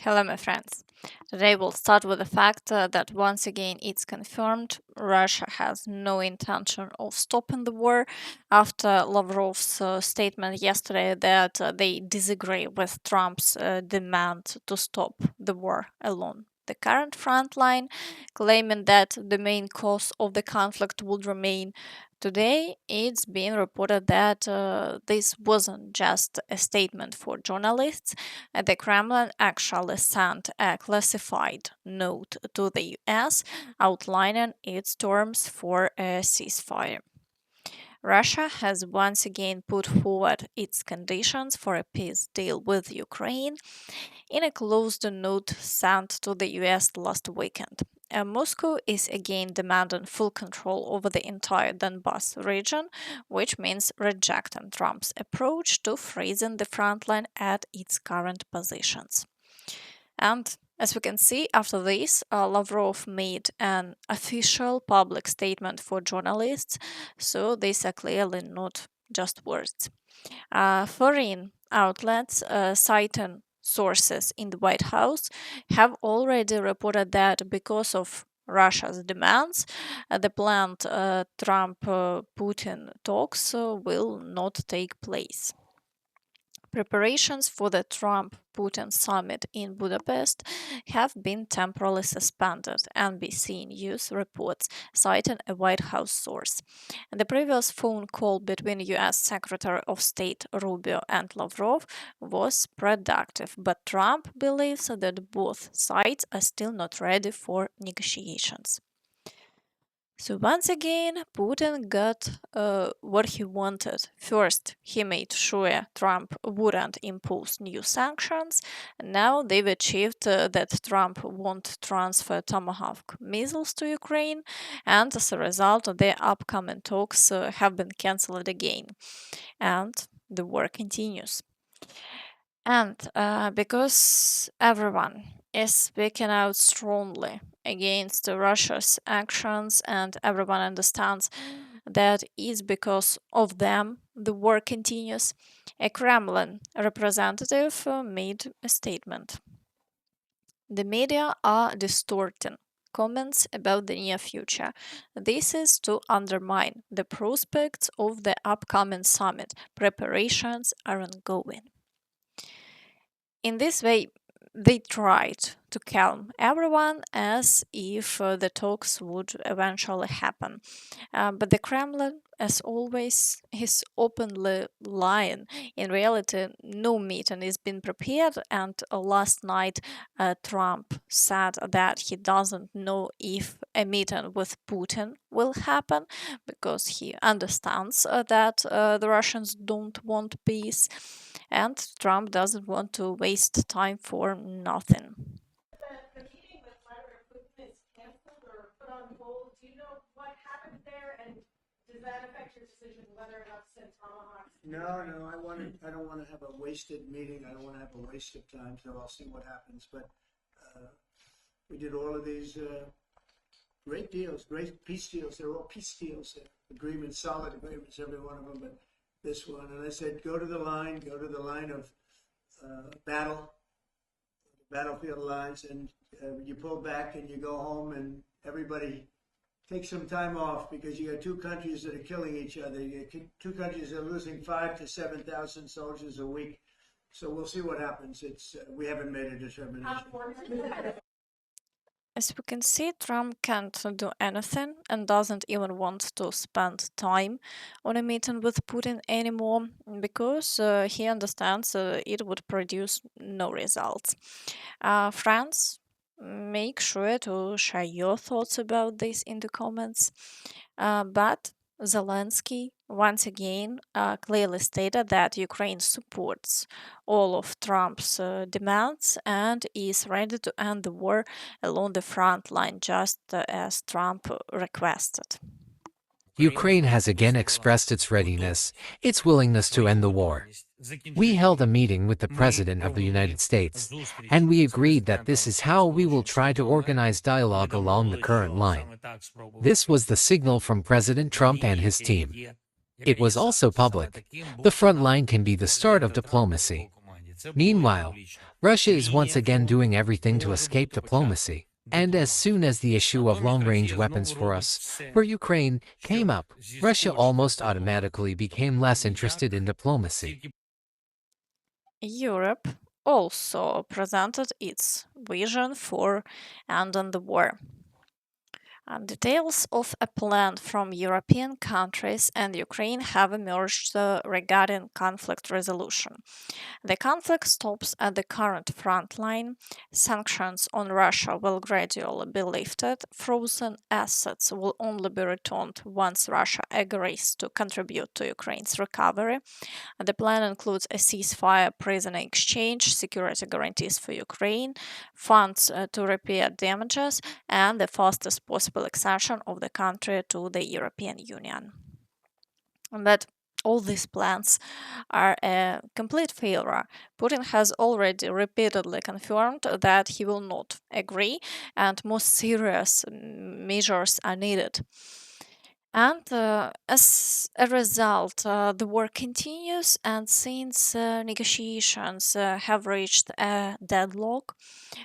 Hello, my friends. Today we'll start with the fact that once again it's confirmed Russia has no intention of stopping the war after Lavrov's statement yesterday that they disagree with Trump's demand to stop the war alone. The current front line claiming that the main cause of the conflict would remain. Today, it's been reported that this wasn't just a statement for journalists. The Kremlin actually sent a classified note to the US outlining its terms for a ceasefire. Russia has once again put forward its conditions for a peace deal with Ukraine in a closed note sent to the US last weekend. Moscow is again demanding full control over the entire Donbas region, which means rejecting Trump's approach to freezing the front line at its current positions. And as we can see, after this, Lavrov made an official public statement for journalists, so these are clearly not just words. Foreign outlets citing sources in the White House have already reported that because of Russia's demands, the planned Trump Putin talks will not take place. Preparations for the Trump Putin summit in Budapest have been temporarily suspended, NBC News reports, citing a White House source. The previous phone call between US Secretary of State Rubio and Lavrov was productive, but Trump believes that both sides are still not ready for negotiations. So once again, Putin got what he wanted. First, he made sure Trump wouldn't impose new sanctions. Now they've achieved that Trump won't transfer Tomahawk missiles to Ukraine, and as a result, their upcoming talks have been cancelled again. And the war continues. And because everyone is speaking out strongly against Russia's actions, and everyone understands that it's because of them the war continues, a Kremlin representative made a statement. The media are distorting comments about the near future. This is to undermine the prospects of the upcoming summit. Preparations are ongoing. In this way, they tried to calm everyone as if the talks would eventually happen. But the Kremlin, as always, is openly lying. In reality, no meeting is being prepared, and last night Trump said that he doesn't know if a meeting with Putin will happen because he understands that the Russians don't want peace, and Trump doesn't want to waste time for nothing. That the meeting with Vladimir Putin is canceled or put on hold. Do you know what happened there, and does that affect your decision whether or not to send Tomahawks? No, I don't want to have a wasted meeting. I don't want to have a waste of time. So I'll see what happens. But we did all of these great deals, great peace deals. They're all peace deals, agreements, solid agreements, every one of them. But this one, and I said, go to the line of battlefield lines, and you pull back and you go home, and everybody take some time off because you got two countries that are killing each other. You got two countries that are losing 5,000 to 7,000 soldiers a week. So we'll see what happens. It's we haven't made a determination. As we can see, Trump can't do anything and doesn't even want to spend time on a meeting with Putin anymore because he understands it would produce no results. Friends, make sure to share your thoughts about this in the comments. But Zelensky once again clearly stated that Ukraine supports all of Trump's demands and is ready to end the war along the front line, just as Trump requested. Ukraine has again expressed its readiness, its willingness to end the war. We held a meeting with the President of the United States, and we agreed that this is how we will try to organize dialogue along the current line. This was the signal from President Trump and his team. It was also public. The front line can be the start of diplomacy. Meanwhile, Russia is once again doing everything to escape diplomacy. And as soon as the issue of long-range weapons for Ukraine came up, Russia almost automatically became less interested in diplomacy. Europe also presented its vision for ending the war. Details of a plan from European countries and Ukraine have emerged regarding conflict resolution. The conflict stops at the current front line. Sanctions on Russia will gradually be lifted. Frozen assets will only be returned once Russia agrees to contribute to Ukraine's recovery. The plan includes a ceasefire, prisoner exchange, security guarantees for Ukraine, funds to repair damages, and the fastest possible accession of the country to the European Union. But all these plans are a complete failure. Putin has already repeatedly confirmed that he will not agree, and more serious measures are needed. And as a result, the war continues, and since negotiations have reached a deadlock,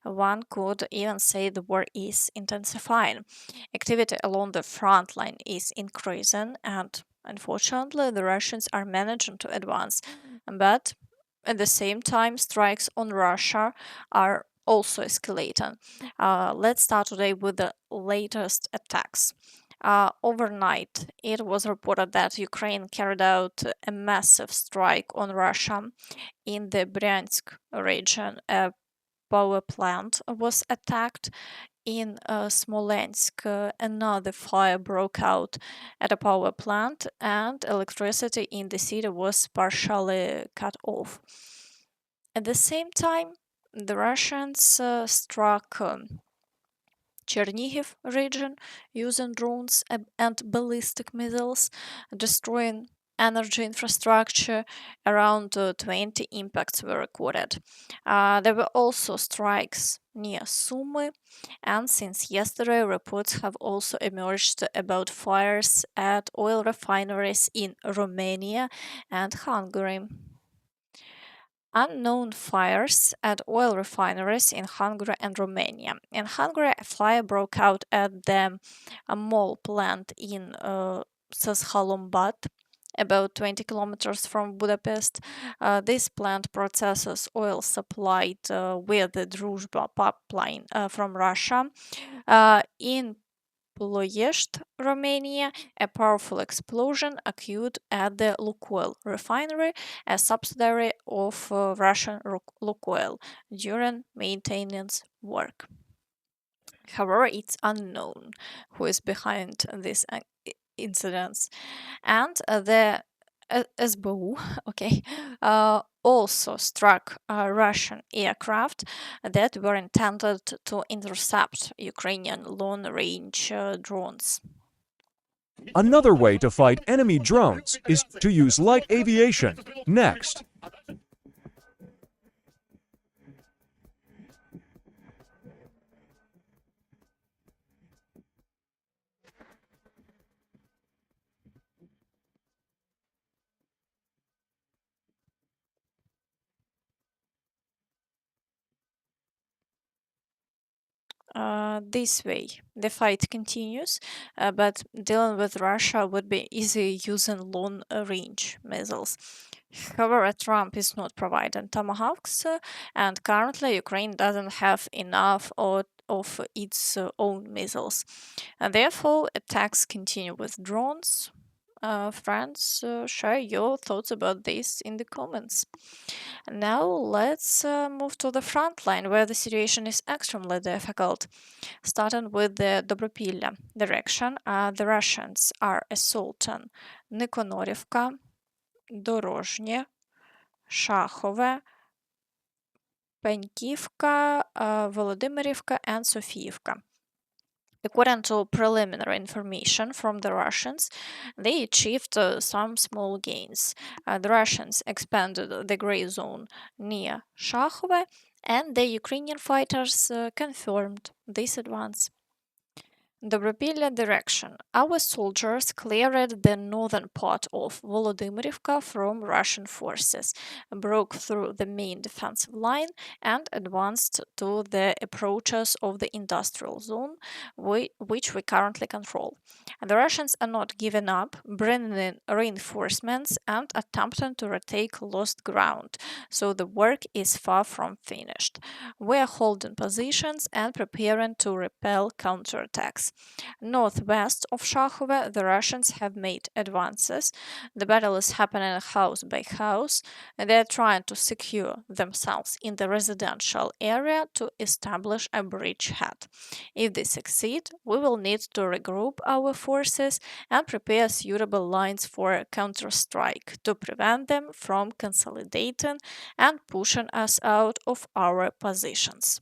one could even say the war is intensifying. Activity along the front line is increasing, and unfortunately, the Russians are managing to advance. But at the same time, strikes on Russia are also escalating. Let's start today with the latest attacks. Overnight, it was reported that Ukraine carried out a massive strike on Russia in the Bryansk region. A power plant was attacked in Smolensk. Another fire broke out at a power plant, and electricity in the city was partially cut off. At the same time, the Russians struck Chernihiv region using drones and ballistic missiles, destroying energy infrastructure. Around 20 impacts were recorded. There were also strikes near Sumy, and since yesterday, reports have also emerged about fires at oil refineries in Romania and Hungary. Unknown fires at oil refineries in Hungary and Romania. In Hungary, a fire broke out at the MOL plant in Százhalombatt, about 20 kilometers from Budapest. This plant processes oil supplied via the Druzhba pipeline from Russia. In Ploiești, Romania, a powerful explosion occurred at the Lukoil refinery, a subsidiary of Russian Lukoil, during maintenance work. However, it's unknown who is behind these incidents. And the SBU, okay, also struck Russian aircraft that were intended to intercept Ukrainian long-range drones. Another way to fight enemy drones is to use light aviation. Next. This way, the fight continues, but dealing with Russia would be easier using long range missiles. However, Trump is not providing Tomahawks, and currently Ukraine doesn't have enough of its own missiles. And therefore, attacks continue with drones. Friends, share your thoughts about this in the comments. Now let's move to the front line where the situation is extremely difficult. Starting with the Dobropilla direction, the Russians are assaulting Nikonorivka, Dorozhny, Shahove, Penkivka, Volodymyrivka, and Sofiivka. According to preliminary information from the Russians, they achieved some small gains. The Russians expanded the gray zone near Shahove, and the Ukrainian fighters confirmed this advance. Dobropilya direction. Our soldiers cleared the northern part of Volodymyrivka from Russian forces, broke through the main defensive line, and advanced to the approaches of the industrial zone, which we currently control. And the Russians are not giving up, bringing in reinforcements and attempting to retake lost ground, so the work is far from finished. We are holding positions and preparing to repel counterattacks. Northwest of Shahove, the Russians have made advances. The battle is happening house by house. They are trying to secure themselves in the residential area to establish a bridgehead. If they succeed, we will need to regroup our forces and prepare suitable lines for a counterstrike to prevent them from consolidating and pushing us out of our positions.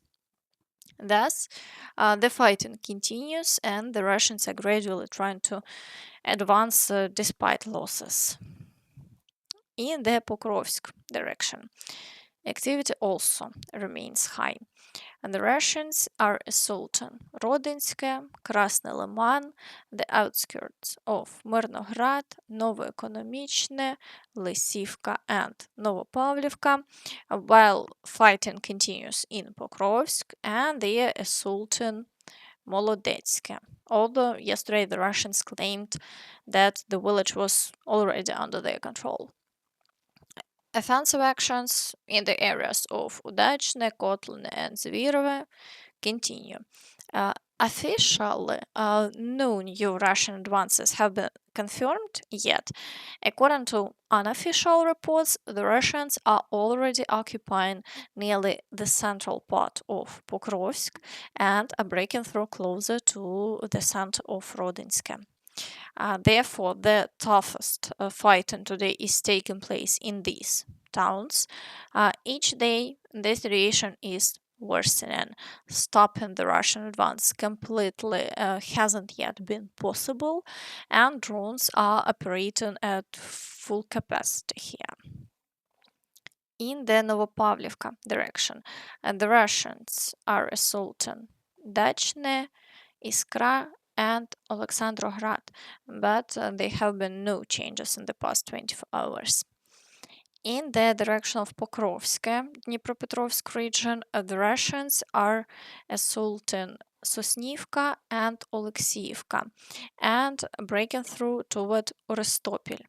Thus, the fighting continues, and the Russians are gradually trying to advance despite losses. In the Pokrovsk direction, activity also remains high, and the Russians are assaulting Rodinske, Krasny Liman, the outskirts of Mirnograd, Novoekonomichne, Lysivka, and Novopavlivka, while fighting continues in Pokrovsk, and they are assaulting Molodetske. Although yesterday the Russians claimed that the village was already under their control. Offensive actions in the areas of Udachne, Kotlin, and Zvirove continue. Officially, no new Russian advances have been confirmed yet. According to unofficial reports, the Russians are already occupying nearly the central part of Pokrovsk and are breaking through closer to the center of Rodinske. Therefore, the toughest fighting today is taking place in these towns. Each day, the situation is worsening. Stopping the Russian advance completely hasn't yet been possible, and drones are operating at full capacity here. In the Novopavlivka direction, the Russians are assaulting Dachne, Iskra, and Alexandrograd, but there have been no changes in the past 24 hours. In the direction of Pokrovsk, Dnipropetrovsk region, the Russians are assaulting Sosnivka and Oleksiivka and breaking through toward Orestopil.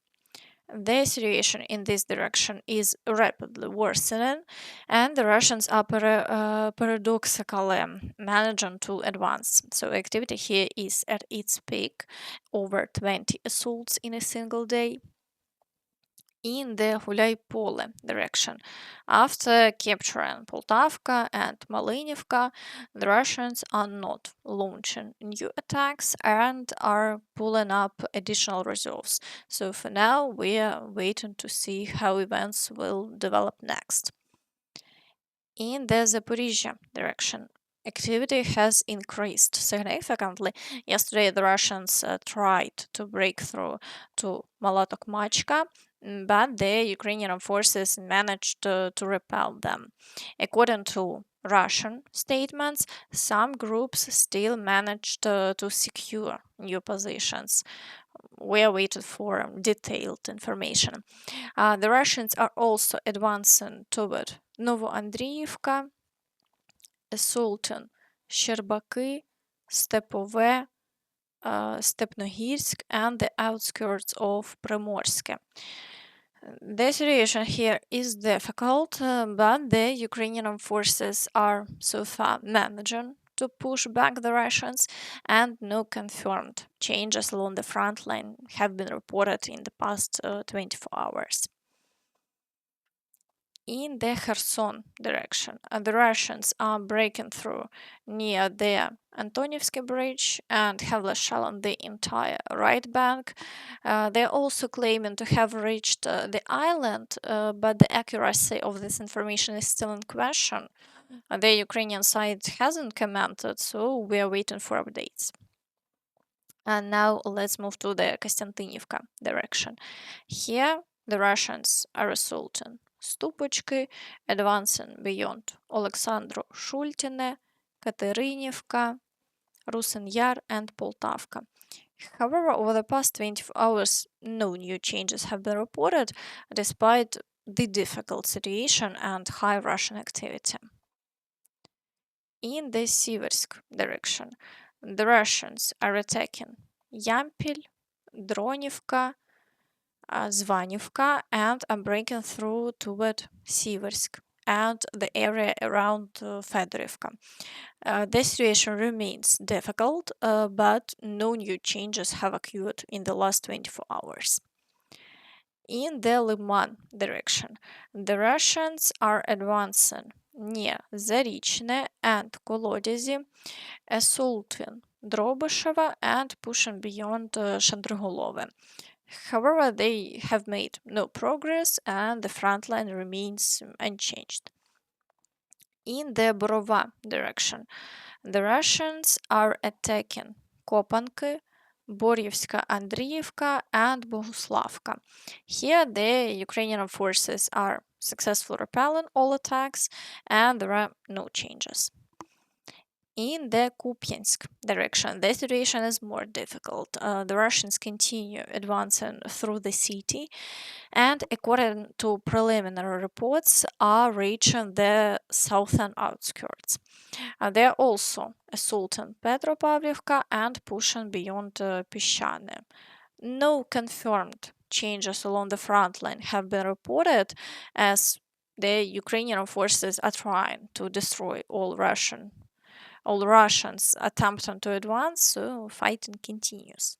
The situation in this direction is rapidly worsening, and the Russians are paradoxically managing to advance. So activity here is at its peak, over 20 assaults in a single day. In the Hulaypole direction. After capturing Poltavka and Malinivka, the Russians are not launching new attacks and are pulling up additional reserves. So for now, we are waiting to see how events will develop next. In the Zaporizhia direction, activity has increased significantly. Yesterday, the Russians tried to break through to Molotokmachka, but the Ukrainian forces managed to repel them. According to Russian statements, some groups still managed to secure new positions. We are waiting for detailed information. The Russians are also advancing toward Novoandriivka, assaulting Sherbaki, Stepove, Stepnogirsk, and the outskirts of Primorsk. The situation here is difficult, but the Ukrainian forces are so far managing to push back the Russians, and no confirmed changes along the front line have been reported in the past 24 hours. In the Kherson direction, the Russians are breaking through near the Antonivsky Bridge and have shelled the entire right bank. They're also claiming to have reached the island, but the accuracy of this information is still in question. The Ukrainian side hasn't commented, so we are waiting for updates. And now let's move to the Kostantinivka direction. Here, the Russians are assaulting Stupochki, advancing beyond Oleksandro Shultine, Katerinivka, Rusin Yar, and Poltavka. However, over the past 24 hours, no new changes have been reported, despite the difficult situation and high Russian activity. In the Siversk direction, the Russians are attacking Yampil, Dronivka, Zvanivka, and are breaking through toward Siversk and the area around Fedorivka. The situation remains difficult, but no new changes have occurred in the last 24 hours. In the Liman direction, the Russians are advancing near Zarichne and Kolodezi, assaulting Drobышеvo and pushing beyond Shandrigolove. However, they have made no progress and the front line remains unchanged. In the Borova direction, the Russians are attacking Kopanky, Boryevska Andriivka, and Boguslavka. Here, the Ukrainian forces are successfully repelling all attacks, and there are no changes. In the Kupiansk direction, the situation is more difficult. The Russians continue advancing through the city, and according to preliminary reports, are reaching the southern outskirts. They are also assaulting Petropavlivka and pushing beyond Pishane. No confirmed changes along the front line have been reported, as the Ukrainian forces are trying to destroy all Russians attempting to advance, so fighting continues.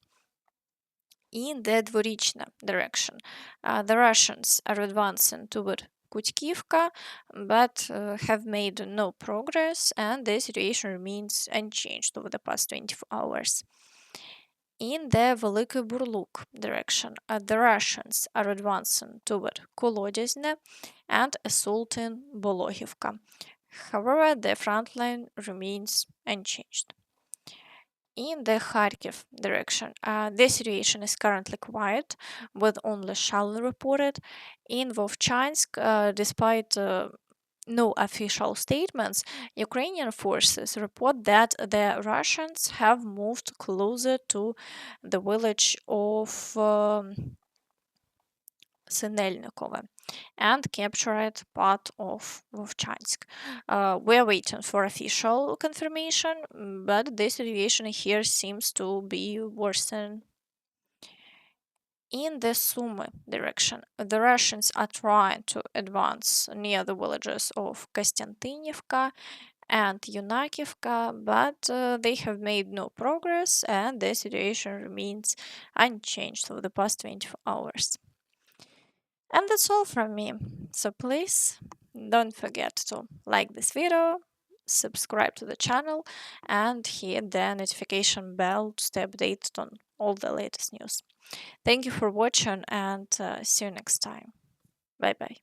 In the Dvorichna direction, the Russians are advancing toward Kutkivka, but have made no progress, and the situation remains unchanged over the past 24 hours. In the Veliki Burluk direction, the Russians are advancing toward Kolodezne and assaulting Bolohivka. However, the front line remains unchanged. In the Kharkiv direction, the situation is currently quiet, with only shelling reported. In Vovchansk, despite no official statements, Ukrainian forces report that the Russians have moved closer to the village of Sinelnikova and captured part of Vovchansk. We're waiting for official confirmation, but the situation here seems to be worsening. In the Sumy direction, the Russians are trying to advance near the villages of Kostiantynivka and Yunakivka, but they have made no progress and the situation remains unchanged over the past 24 hours. And that's all from me. So please don't forget to like this video, subscribe to the channel, and hit the notification bell to stay updated on all the latest news. Thank you for watching and see you next time. Bye bye.